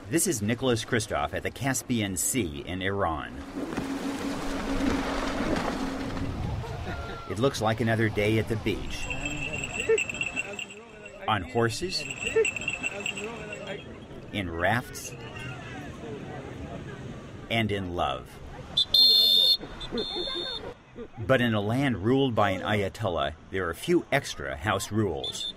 This is Nicholas Kristof at the Caspian Sea in Iran. It looks like another day at the beach. On horses, in rafts, and in love. But in a land ruled by an Ayatollah, there are a few extra house rules.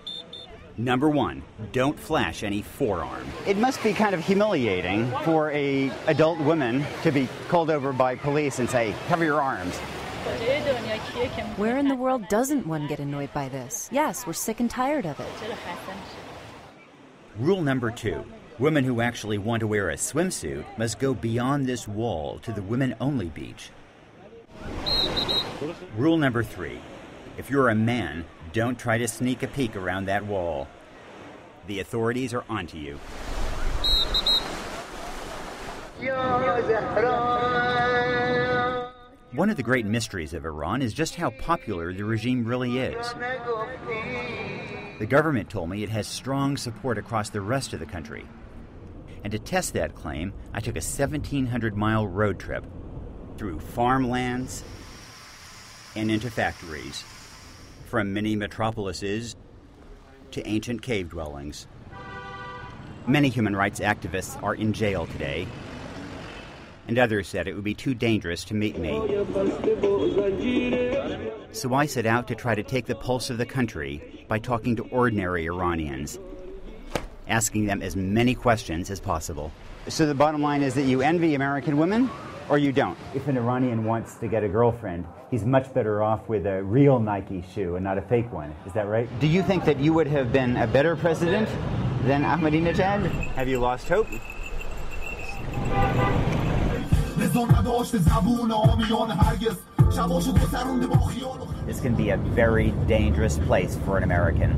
Number 1, don't flash any forearm. It must be kind of humiliating for an adult woman to be called over by police and say, cover your arms. Where in the world doesn't one get annoyed by this? Yes, we're sick and tired of it. Rule number 2, women who actually want to wear a swimsuit must go beyond this wall to the women-only beach. Rule number 3, if you're a man, don't try to sneak a peek around that wall. The authorities are onto you. One of the great mysteries of Iran is just how popular the regime really is. The government told me it has strong support across the rest of the country. And to test that claim, I took a 1,700-mile road trip through farmlands and into factories, from mini metropolises to ancient cave dwellings. Many human rights activists are in jail today, and others said it would be too dangerous to meet me. So I set out to try to take the pulse of the country by talking to ordinary Iranians, asking them as many questions as possible. So the bottom line is that you envy American women, or you don't? If an Iranian wants to get a girlfriend, he's much better off with a real Nike shoe and not a fake one. Is that right? Do you think that you would have been a better president than Ahmadinejad? Have you lost hope? This can be a very dangerous place for an American.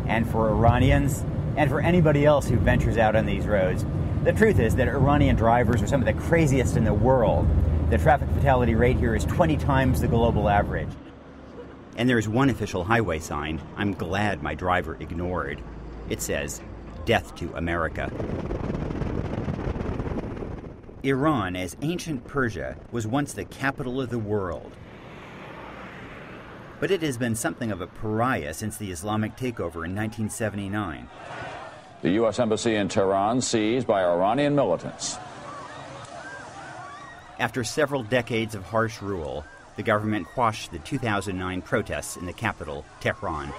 And for Iranians, and for anybody else who ventures out on these roads. The truth is that Iranian drivers are some of the craziest in the world. The traffic fatality rate here is 20 times the global average. And there's one official highway sign I'm glad my driver ignored. It says, "Death to America." Iran, as ancient Persia, was once the capital of the world. But it has been something of a pariah since the Islamic takeover in 1979. The U.S. Embassy in Tehran seized by Iranian militants. After several decades of harsh rule, the government quashed the 2009 protests in the capital, Tehran.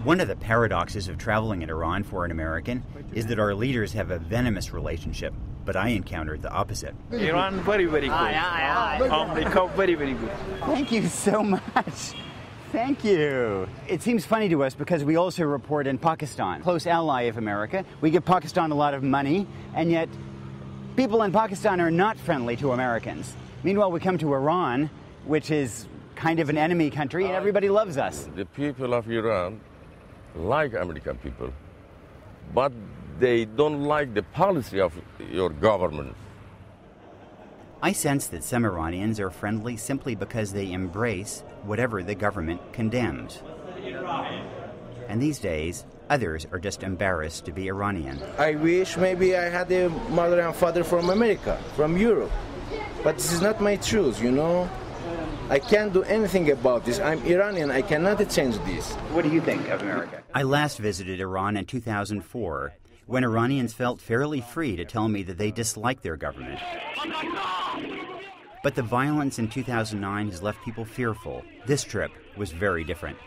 One of the paradoxes of traveling in Iran for an American is that our leaders have a venomous relationship, but I encountered the opposite. Iran, very, very good. America, very, very good. Thank you so much. Thank you. It seems funny to us because we also report in Pakistan, close ally of America. We give Pakistan a lot of money, and yet people in Pakistan are not friendly to Americans. Meanwhile, we come to Iran, which is kind of an enemy country, and everybody loves us. The people of Iran like American people, but they don't like the policy of your government. I sense that some Iranians are friendly simply because they embrace whatever the government condemns. And these days, others are just embarrassed to be Iranian. I wish maybe I had a mother and father from America, from Europe. But this is not my truth, you know. I can't do anything about this. I'm Iranian. I cannot change this. What do you think of America? I last visited Iran in 2004, when Iranians felt fairly free to tell me that they dislike their government. But the violence in 2009 has left people fearful. This trip was very different.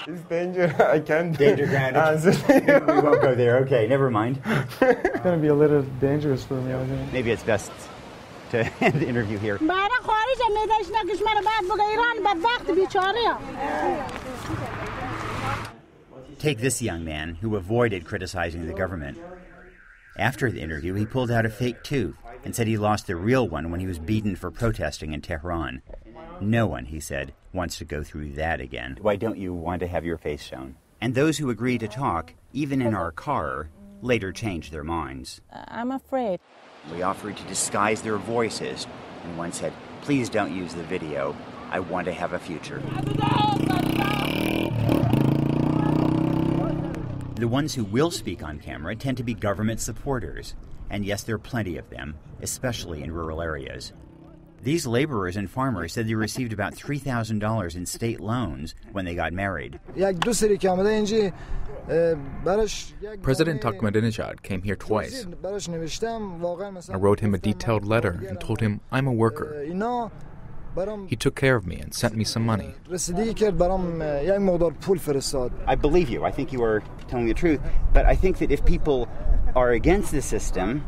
It's danger. I can't. Danger grounded. We won't go there. Okay, never mind. It's going to be a little dangerous for me, I think. Maybe it's best to end the interview here. Take this young man who avoided criticizing the government. After the interview, he pulled out a fake tooth and said he lost the real one when he was beaten for protesting in Tehran. No one, he said, wants to go through that again. Why don't you want to have your face shown? And those who agreed to talk, even in our car, later changed their minds. I'm afraid. We offered to disguise their voices, and one said, "Please don't use the video. I want to have a future." The ones who will speak on camera tend to be government supporters, and yes, there are plenty of them, especially in rural areas. These laborers and farmers said they received about $3,000 in state loans when they got married. President Ahmadinejad came here twice. I wrote him a detailed letter and told him I'm a worker. He took care of me and sent me some money. I believe you. I think you are telling the truth. But I think that if people are against the system,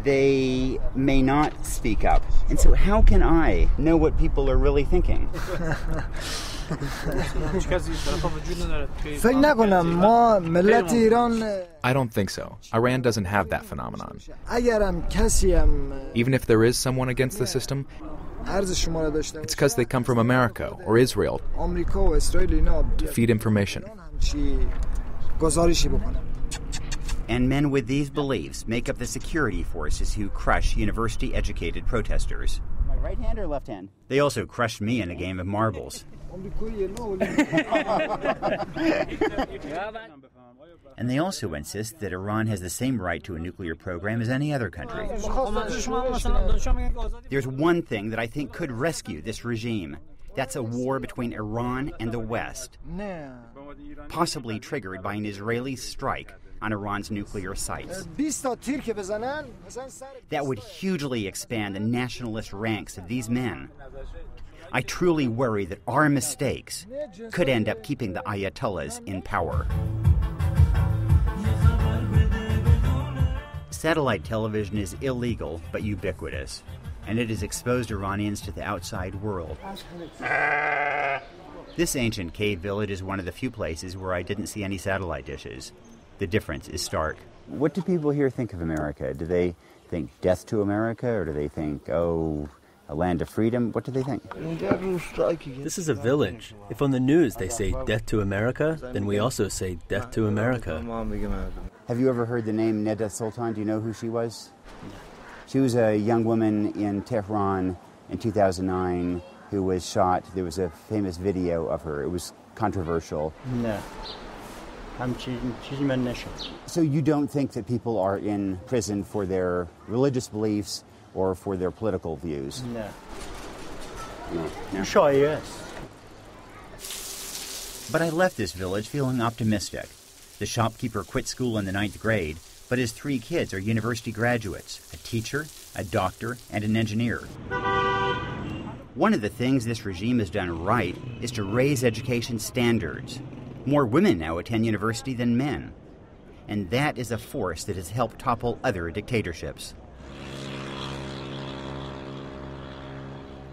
they may not speak up. And so how can I know what people are really thinking? I don't think so. Iran doesn't have that phenomenon. Even if there is someone against the system, it's because they come from America or Israel to feed information. And men with these beliefs make up the security forces who crush university-educated protesters. My right hand or left hand? They also crushed me in a game of marbles. And they also insist that Iran has the same right to a nuclear program as any other country. There's one thing that I think could rescue this regime. That's a war between Iran and the West, possibly triggered by an Israeli strike on Iran's nuclear sites. That would hugely expand the nationalist ranks of these men. I truly worry that our mistakes could end up keeping the Ayatollahs in power. Satellite television is illegal but ubiquitous, and it has exposed Iranians to the outside world. This ancient cave village is one of the few places where I didn't see any satellite dishes. The difference is stark. What do people here think of America? Do they think death to America, or do they think, oh, a land of freedom? What do they think? This is a village. If on the news they say death to America, then we also say death to America. Have you ever heard the name Neda Sultan? Do you know who she was? She was a young woman in Tehran in 2009 who was shot. There was a famous video of her. It was controversial. No. So you don't think that people are in prison for their religious beliefs or for their political views? No. No. Sure, yes. But I left this village feeling optimistic. The shopkeeper quit school in the 9th grade, but his 3 kids are university graduates, a teacher, a doctor, and an engineer. One of the things this regime has done right is to raise education standards. More women now attend university than men. And that is a force that has helped topple other dictatorships.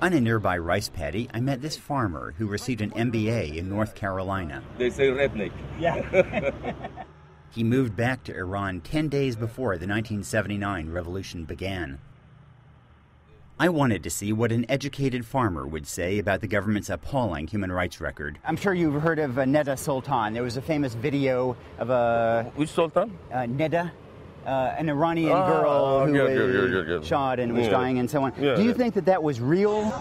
On a nearby rice paddy, I met this farmer who received an MBA in North Carolina. They say redneck. Yeah. He moved back to Iran 10 days before the 1979 revolution began. I wanted to see what an educated farmer would say about the government's appalling human rights record. I'm sure you've heard of Neda Sultan. There was a famous video of a... Which Sultan? Neda, an Iranian girl who was shot and was dying and so on. Yeah, do you think that that was real?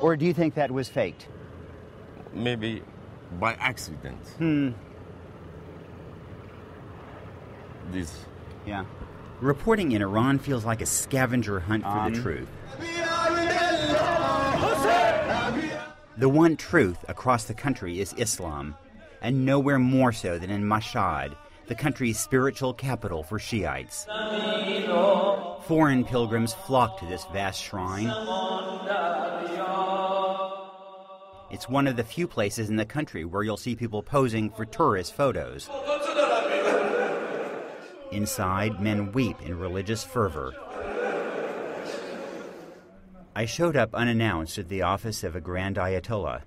Or do you think that was faked? Maybe by accident. Yeah. Reporting in Iran feels like a scavenger hunt for the truth. The one truth across the country is Islam, and nowhere more so than in Mashhad, the country's spiritual capital for Shiites. Foreign pilgrims flock to this vast shrine. It's one of the few places in the country where you'll see people posing for tourist photos. Inside, men weep in religious fervor. I showed up unannounced at the office of a Grand Ayatollah.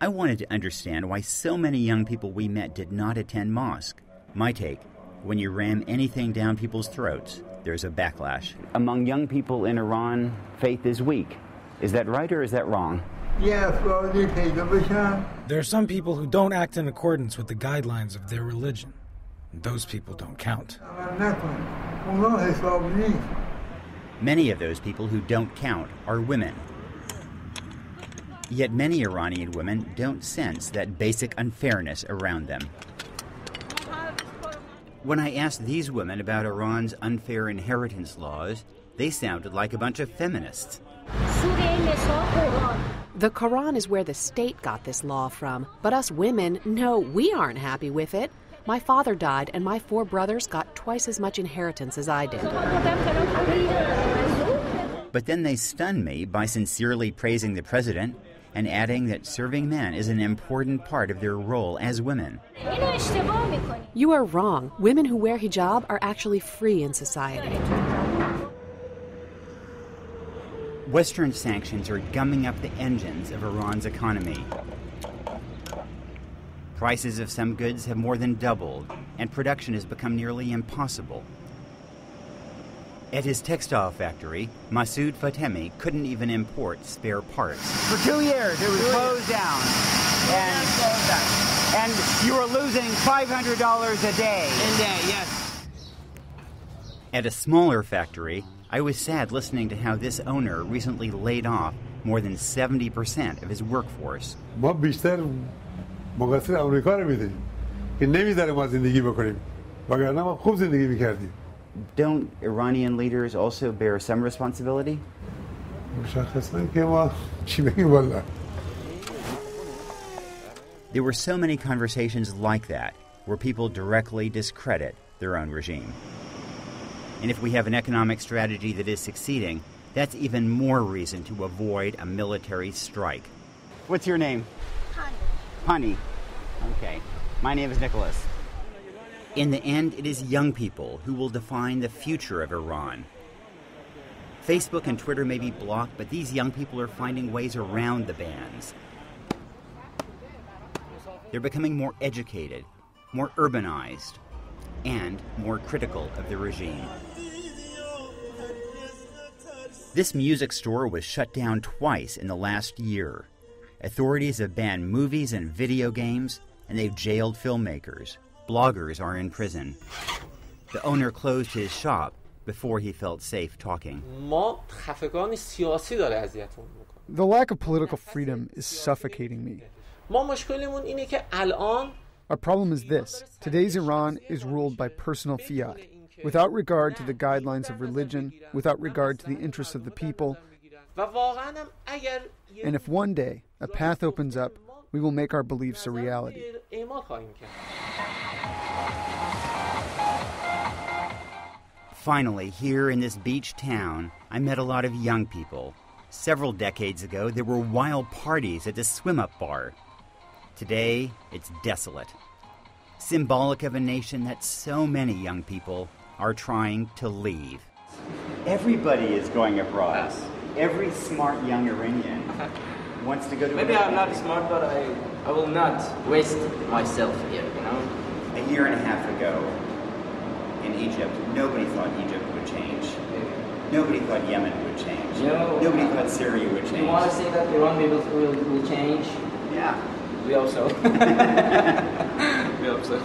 I wanted to understand why so many young people we met did not attend mosque. My take, when you ram anything down people's throats, there's a backlash. Among young people in Iran, faith is weak. Is that right or is that wrong? There are some people who don't act in accordance with the guidelines of their religion. Those people don't count. Many of those people who don't count are women. Yet many Iranian women don't sense that basic unfairness around them. When I asked these women about Iran's unfair inheritance laws, they sounded like a bunch of feminists. The Quran is where the state got this law from, but us women, no, we aren't happy with it. My father died, and my 4 brothers got twice as much inheritance as I did. But then they stunned me by sincerely praising the president and adding that serving men is an important part of their role as women. You are wrong. Women who wear hijab are actually free in society. Western sanctions are gumming up the engines of Iran's economy. Prices of some goods have more than doubled, and production has become nearly impossible. At his textile factory, Masoud Fatemi couldn't even import spare parts. For 2 years, it was closed down. And you were losing $500 a day. Yes. At a smaller factory, I was sad listening to how this owner recently laid off more than 70% of his workforce. Don't Iranian leaders also bear some responsibility? There were so many conversations like that where people directly discredit their own regime. And if we have an economic strategy that is succeeding, that's even more reason to avoid a military strike. What's your name? Honey. Okay. My name is Nicholas. In the end, it is young people who will define the future of Iran. Facebook and Twitter may be blocked, but these young people are finding ways around the bans. They're becoming more educated, more urbanized, and more critical of the regime. This music store was shut down twice in the last year. Authorities have banned movies and video games, and they've jailed filmmakers. Bloggers are in prison. The owner closed his shop before he felt safe talking. The lack of political freedom is suffocating me. Our problem is this. Today's Iran is ruled by personal fiat, without regard to the guidelines of religion, without regard to the interests of the people. And if one day a path opens up, we will make our beliefs a reality. Finally, here in this beach town, I met a lot of young people. Several decades ago, there were wild parties at the swim-up bar. Today, it's desolate. Symbolic of a nation that so many young people are trying to leave. Everybody is going abroad. Every smart young Iranian wants to go to... Maybe I'm not smart, but I will not waste myself here, you know? A year and a half ago, in Egypt, nobody thought Egypt would change. Nobody thought Yemen would change. Nobody thought Syria would change. You want to say that Iran will change? Yeah. We hope so. We hope so.